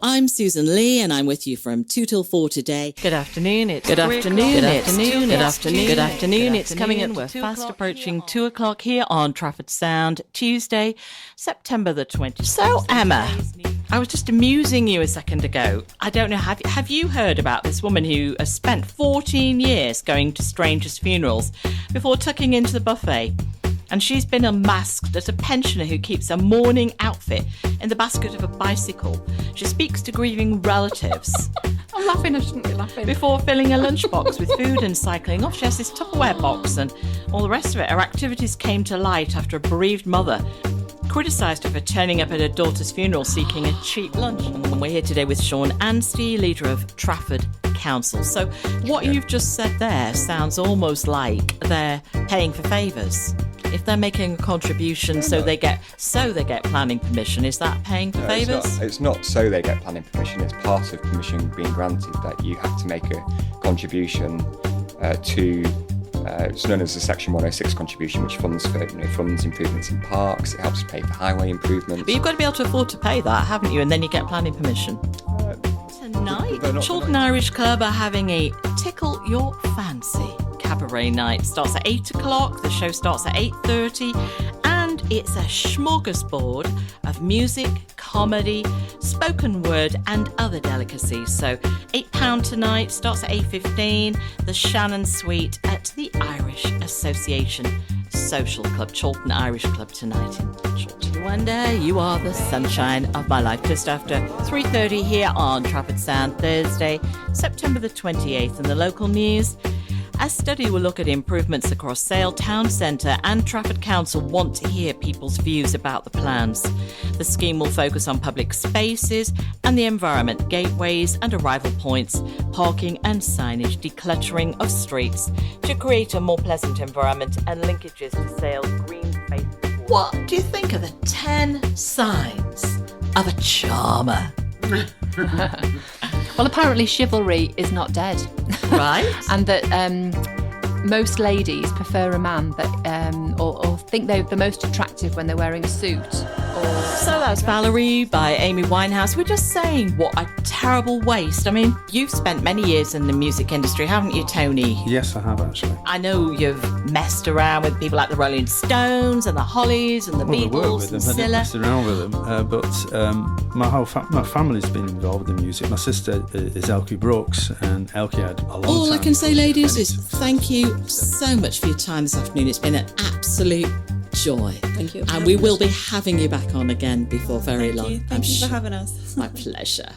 I'm Susan Leigh, and I'm with you from 2 till 4 today. Good afternoon. It's coming in. We're fast approaching 2 o'clock here on Trafford Sound, Tuesday, September the 20th. So, Emma, I was just amusing you a second ago. I don't know, have you heard about this woman who has spent 14 years going to strangers' funerals before tucking into the buffet? And she's been unmasked as a pensioner who keeps a mourning outfit in the basket of a bicycle. She speaks to grieving relatives. I'm laughing, I shouldn't be laughing. Before filling a lunchbox with food and cycling off. She has this Tupperware box and all the rest of it. Her activities came to light after a bereaved mother criticised her for turning up at her daughter's funeral seeking a cheap lunch. And we're here today with Sean Anstey, leader of Trafford Council. So what you've just said there sounds almost like they're paying for favours. If they're making a contribution so they get planning permission, is that paying for favours? It's not so they get planning permission. It's part of permission being granted that you have to make a contribution to. It's known as the Section 106 contribution, which funds improvements in parks. It helps pay for highway improvements. But you've got to be able to afford to pay that, haven't you? And then you get planning permission. Tonight, Chiltern Irish Club are having a Tickle Your Fancy cabaret night. Starts at 8 o'clock. The show starts at 8:30. And it's a smorgasbord of music, comedy, spoken word and other delicacies. So £8 tonight, starts at 8:15. The Shannon Suite at the Irish Association Social Club, Chiltern Irish Club tonight in Chiltern. Wonder, you are the sunshine of my life. Just after 3:30 here on Trafford Sound, Thursday, September the 28th. In the local news, a study will look at improvements across Sale Town Centre, and Trafford Council want to hear people's views about the plans. The scheme will focus on public spaces and the environment, gateways and arrival points, parking and signage, decluttering of streets to create a more pleasant environment and linkages to Sale's green space. What do you think of the 10 signs of a charmer? Well, apparently chivalry is not dead. Right. And that most ladies prefer a man that or think they're the most attractive when they're wearing a suit. So that's Valerie by Amy Winehouse. We're just saying what a terrible waste. I mean, you've spent many years in the music industry, haven't you, Tony? Yes, I have actually. I know you've messed around with people like the Rolling Stones and the Hollies and the Beatles and I didn't Scylla. mess around with them, but my family's been involved in music. My sister is Elkie Brooks, and Elkie had a long time. All I can say, ladies, is before thank you so much for your time this afternoon. It's been an absolute joy. Thank you. And we will be having you back on again before very long. Thank you for having us. My pleasure.